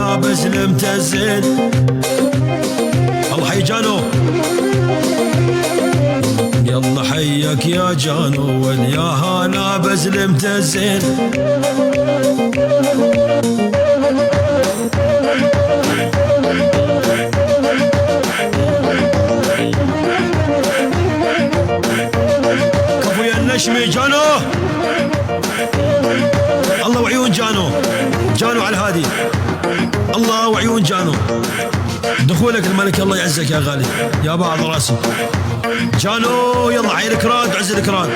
لابس المتزن. الله حي جانو، يلا حيك يا جانو والياها لابس المتزن. كفو يا النشمي جانو، الله وعيون جانو، جانو على الهادي، الله وعيون جانو. دخولك الملك الله يعزك يا غالي يا بعض راسي جانو. يلا عيل الكراد عز الكراد.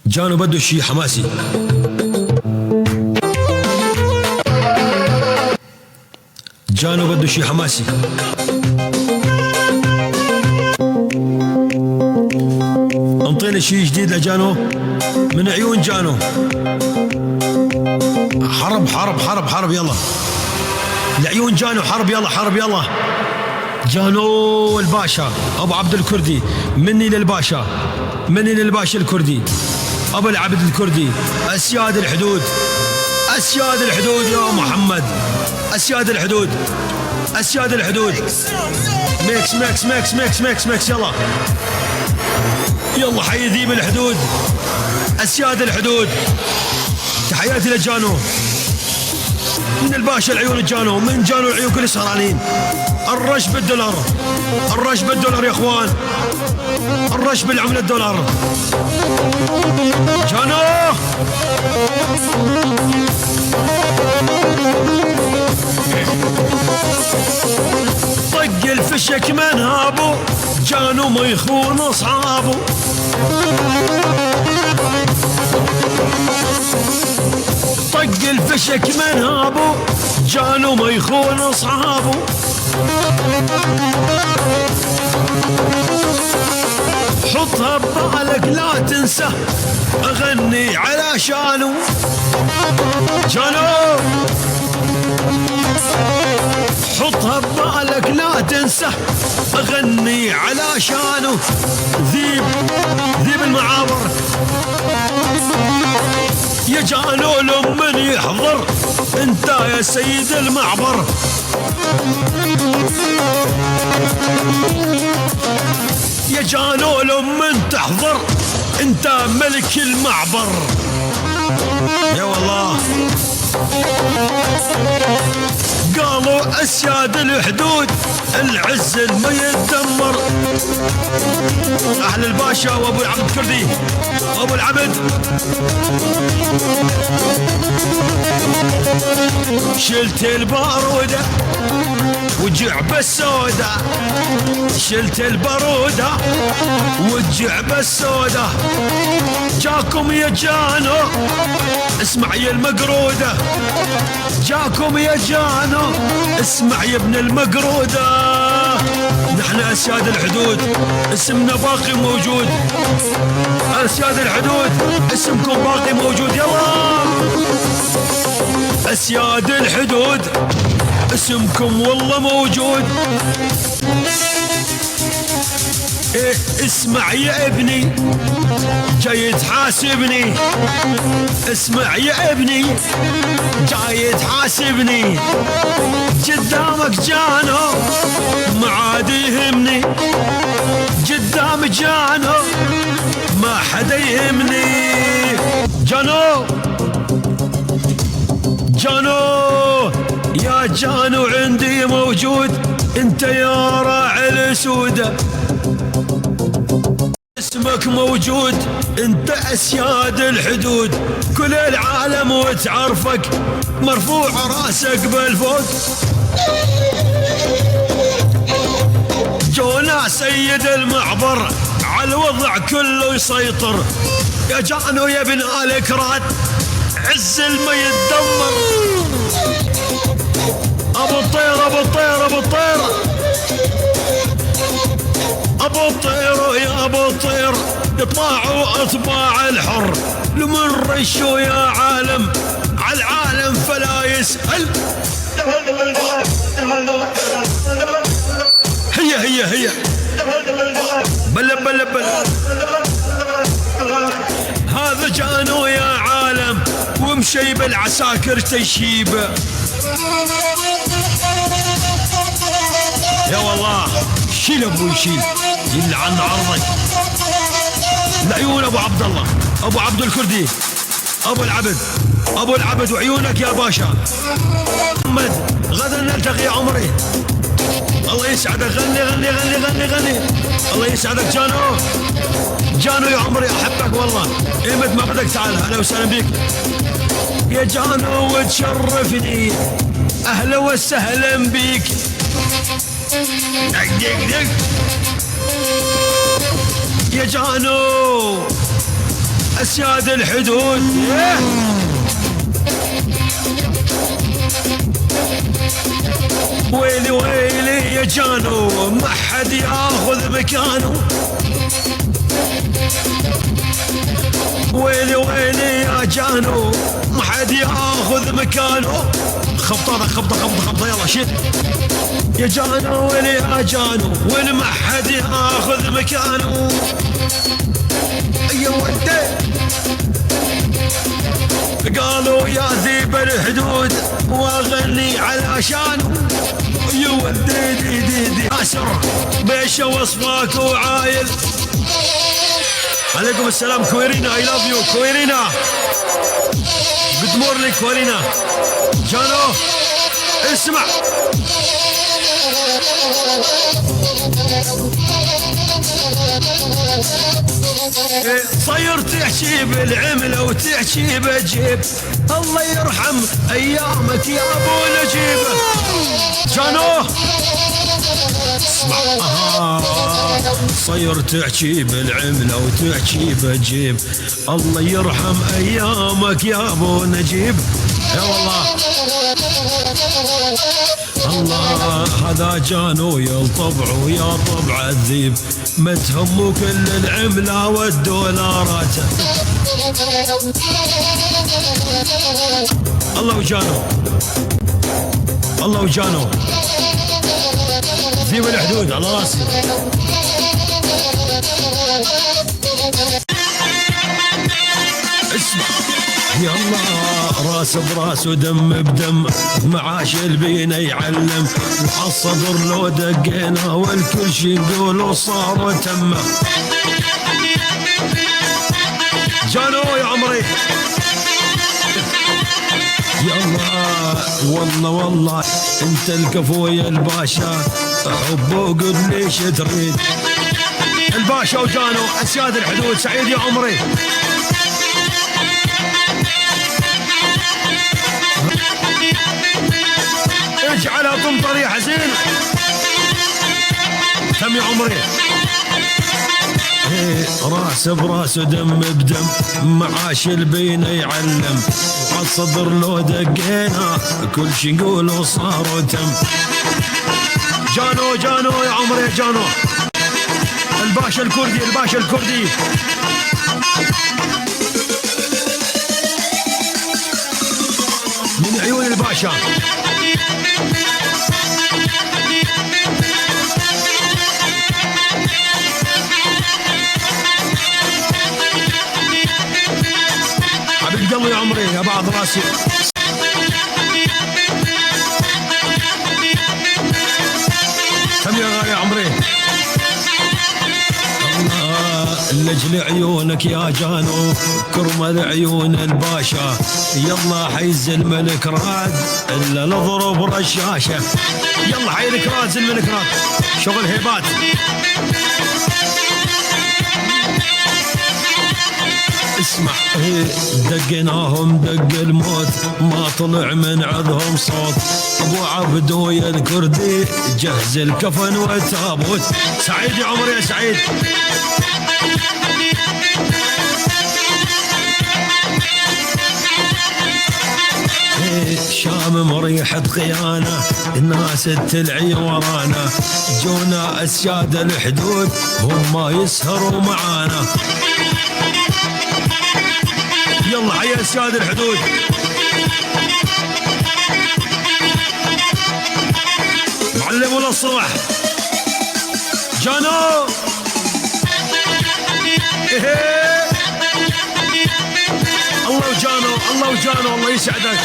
جانو بده شي حماسي. جانو بده شي حماسي. انطينا شي جديد لجانو من عيون جانو. حرب حرب حرب حرب يلا لعيون جانو، حرب يلا حرب يلا. جانو الباشا ابو عبد الكردي، مني للباشا، مني للباشا الكردي ابو العبد الكردي. اسياد الحدود، اسياد الحدود يا محمد، اسياد الحدود، اسياد الحدود. ميكس ميكس ميكس ميكس ميكس ميكس يلا يلا حي ذيب الحدود، اسياد الحدود. تحياتي لجانو من الباشا العيون الجانو، من جانو العيون كل سهرانين. الرش بالدولار، الرش بالدولار يا اخوان، الرش بالعملة الدولار. جانو طق الفشك من هابو، جانو ما يخون اصحابه. طق الفشك من هابو، جانو ما يخون اصحابه. حطها ببالك لا تنسى، اغني على شانو. جانو حطها ببالك لا تنسى، اغني على شانو. ذيب ذيب المعابر يا جانو لمن يحضر، انت يا سيد المعبر. يا جانو لمن تحضر، انت ملك المعبر. يا والله قالوا اسياد الحدود العز ما يتدمر. اهل الباشا وابو العبد الكردي وابو العبد. شلت البارودة والجعبة السودة، شلت البارودة والجعبة السودة. جاكم يا جانو اسمع يا المقرودة، جاكم يا جانو اسمع يا ابن المقرودة. نحن اسياد الحدود اسمنا باقي موجود، اسياد الحدود اسمكم باقي موجود. يلا اسياد الحدود اسمكم والله موجود. إيه اسمع يا ابني جاي تحاسبني، اسمع يا ابني جاي تحاسبني. قدامك جانو ما عاد يهمني، قدام جانو ما حدا يهمني. جانو جانو يا جانو عندي موجود، انت يا راعي الاسودة اسمك موجود، انت اسياد الحدود. كل العالم وتعرفك مرفوع راسك بالفوق. جونا سيد المعبر على الوضع كله يسيطر. يا جانو يا ابن آل كراد عز الما يتدمر. ابو الطير ابو الطير ابو الطير ابو الطير يا ابو الطير، يطلعوا اطباع الحر لمن رشوا يا عالم على العالم فلا يسأل. هي بل بل بل. هذا جانو يا عالم ومشيب العساكر تشيب. يا والله شيل ابوي شيل يلعن عرضك. العيون ابو عبد الله، ابو عبد الكردي، ابو العبد، ابو العبد وعيونك يا باشا محمد. غدا نلتقي يا عمري. الله يسعدك. غني غني غني غني غني. الله يسعدك جانو. جانو يا عمري احبك والله. ايمت ما بدك تعال. اهلا وسهلا بك يا جانو وتشرفني. اهلا وسهلا بك. دق دق دق يا جانو اسياد الحدود. ويلي ويلي يا جانو ما حد ياخذ مكانه. ويلي ويلي يا جانو ما حد ياخذ مكانه. خبطه خبطه خبطه خبطه يلا شيل يا جانو. ويلي يا جانو وين ما حد ياخذ مكانه. يا ودي قالوا يا ذيب الحدود واغني علشانه. يا ودي دي دي دي اسر بيش وصفاك وعايل. عليكم السلام كويرينا. اي لاف يو كويرينا. جود مورنينج كويرينا. جانو اسمع صير تحكي بالعملة وتحكي بجيب. الله يرحم ايامك يا ابو نجيب. جانو اسمع صير تحكي بالعملة وتحكي بجيب. الله يرحم ايامك يا ابو نجيب. يا والله الله هذا جانو يلطبع ويا طبع الذيب. ما تهموا كل العملة والدولارات. الله وجانو الله وجانو ذيب الحدود على راسي. اسمع يلا راس براس ودم بدم. معاش البينا يعلم وعالصدر لو دقينا والكل شي نقولوا صار وتم. جانو يا عمري يلا والله والله انت الكفو يا الباشا. حب وقل ليش تريد. الباشا وجانو اسياد الحدود. سعيد يا عمري. اجعلها تمطر يا حزين. تم يا عمري. راس براس ودم بدم. معاش البينا يعلم عالصدر لو دقينا كل شي نقوله صار وتم. جانو جانو يا عمري يا جانو. الباشا الكردي الباشا الكردي. من عيون الباشا. حبيب قلبي يا عمري يا بعض راسي. كم يا غالي يا عمري. لجل عيونك يا جانو كرمة عيون الباشا. يلا حيز الملك راد الا نضرب رشاشه. يلا حيلك راد زي الملك راد. شغل هيبات. اسمع دقناهم دق الموت ما طلع من عذهم صوت. ابو عبدو يا الكردي جهز الكفن والتابوت. سعيد يا عمري يا سعيد. شامم ريحة خيانة الناس تلعي ورانا. جونا اسياد الحدود هم يسهروا معانا. يلا حيا اسياد الحدود. معلمونا الصبح. جانو الله وجانو الله وجانو. جانو الله يسعدك.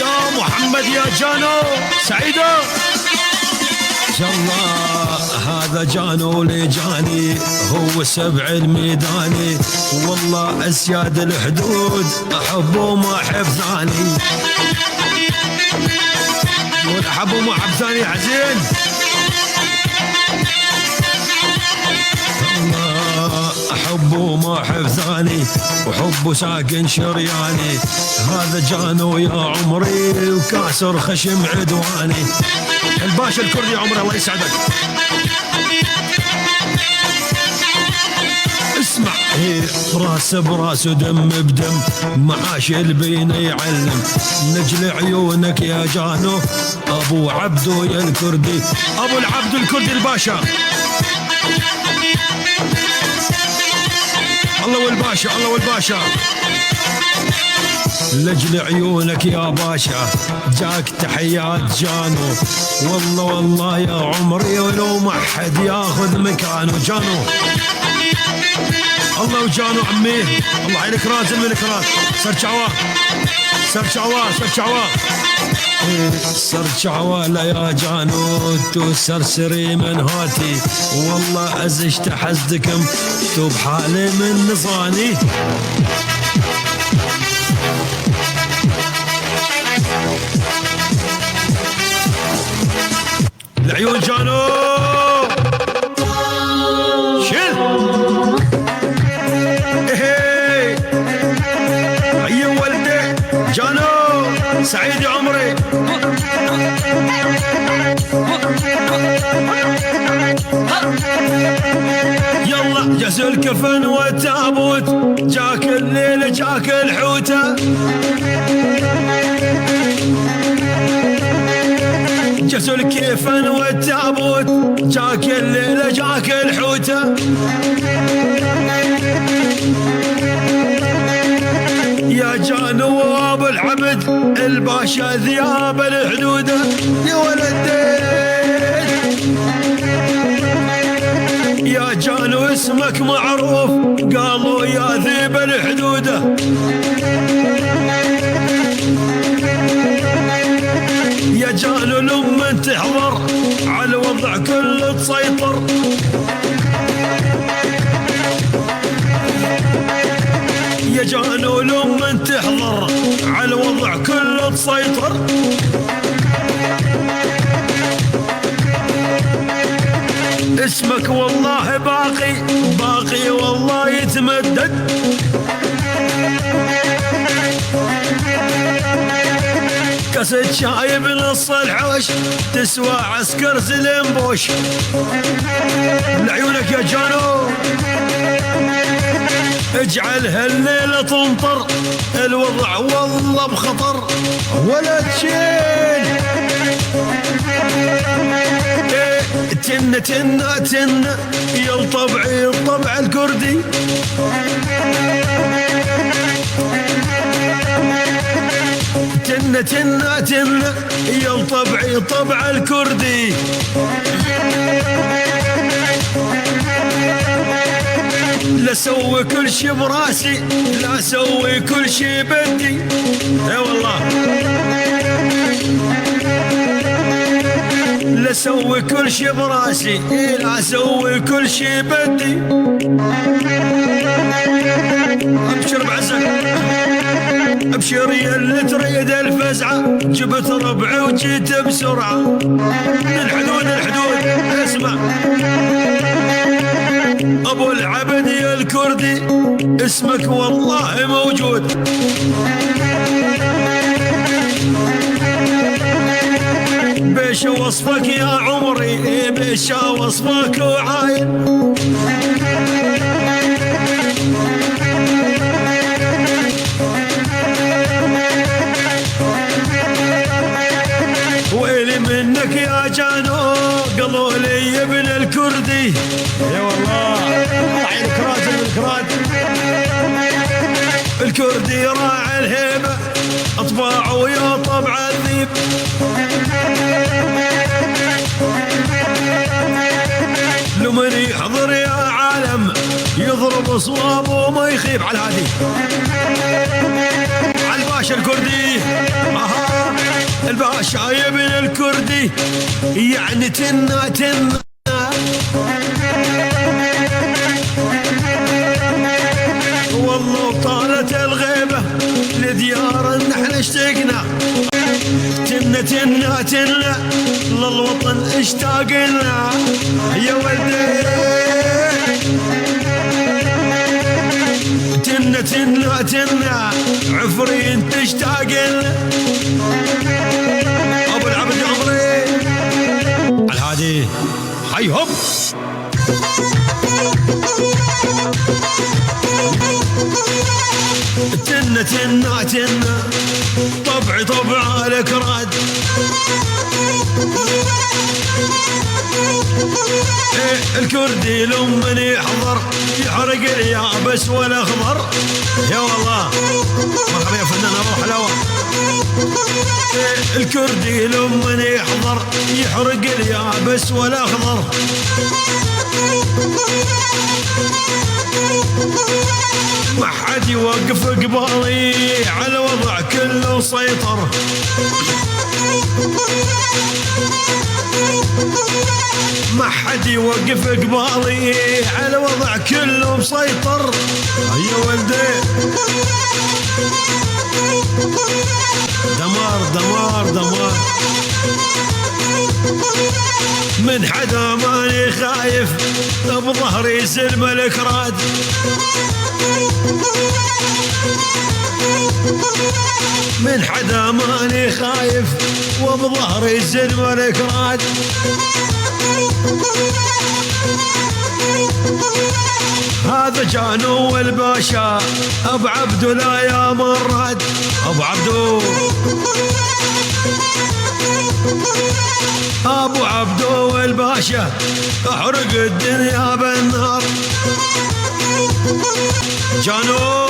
يا محمد يا جانو سعيدة الله. هذا جانو لجاني هو سبع الميداني، والله اسياد الحدود احبه ما احب ثاني، احبه ما احب ثاني حزين. أحبه ما أحب ثاني وحبه ساكن شرياني، هذا جانو يا عمري وكاسر خشم عدواني. الباشا الكردي يا عمري الله يسعدك. اسمع راس براس ودم بدم معاش البينا يعلم، نجل عيونك يا جانو ابو عبدو يا الكردي، ابو العبد الكردي الباشا. الله والباشا الله والباشا. لجل عيونك يا باشا جاك تحيات جانو، والله والله يا عمري ولو ما حد ياخذ مكانه جانو. الله وجانو عمي الله عليك رازل من كرات. سرچعوا سرچعوا سرچعوا سرچعوا لا يا جانو تو سرسري من هاتي، والله ازشت حزدكم تو بحالي من نصاني. العيون جانو شيل ايه عيون ولدي جانو سعيد يا عمري. يلا جهز الكفن والتابوت جاك الليل جاك الحوته، جهز الكفن والتابوت جاك الليل جاك الحوته. يا جانو ابو العبد الباشا ذياب الحدوده يا ولدين. يا جانو اسمك معروف قالوا يا ذيب الحدوده، يا جانو لما تحضر على الوضع كله تسيطر. يا جانو لما تحضر على الوضع كله تسيطر. اسمك والله باقي باقي والله يتمدد. كاسة شاي بنص الحوش تسوى عسكر زلين بوش. لعيونك يا جانو اجعل هالليلة تمطر، الوضع والله بخطر ولا تشيل. تنة تنة تنة يا الطبعي الطبع الكردي، تنة تنة تنة يا الطبعي طبع الكردي. لا سوي كل شي براسي لا سوي كل شي بدي. اي والله لا سوي كل شي براسي لا سوي كل شي بدي. ابشر بعزك ابشر يا اللي تريد الفزعه، جبت ربعي وجيت بسرعه من الحدود الحدود. اسمع ابو العبد يا الكردي اسمك والله موجود. بيش وصفك يا عمري بيش وصفك وعاين. ويلي منك يا جانو قالوا لي يا ابن الكردي. يا والله عينك راتب الكراد الكردي راعي الهيبه اطباعه يا طبع الذيب. لمن يحضر يا عالم يضرب صواب وما يخيب على الهادي. على الباشا الكردي، اها الباشا يا ابن الكردي، يعني تنا تنا والله طالت الغيبة لديار نحن اشتقنا. تنا تنا تنا للوطن اشتاقنا يا ولدي. تنا تنا تنا عفرين تشتاق لنا. ابو العبد عمري على الهادي حيهم. تنا تنا تنا طبعي طبع الكراد. الكردي لمن يحضر يحرق اليابس والاخضر. يا والله مرحبا يا فنان ابو حلاوه. الكردي لمن يحضر يحرق اليابس والاخضر. ما حد يوقف قبالي على الوضع كله سيطر. ما حد يوقف قبالي على الوضع كله مسيطر يا ولدي. دمار دمار دمار من حدا ماني خايف بظهري سلم الكراد. من حدا ماني خايف وبظهري سلم الكراد. هذا جانو الباشا ابو عبدو لا يا مراد. ابو عبدو ابو عبدو الباشا احرق الدنيا بالنار. جانو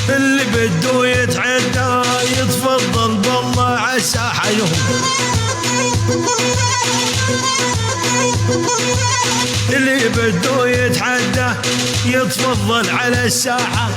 اللي بده يتعدى يتفضل بالله على الساحه يهم. اللي بده يتعدى يتفضل على الساحه.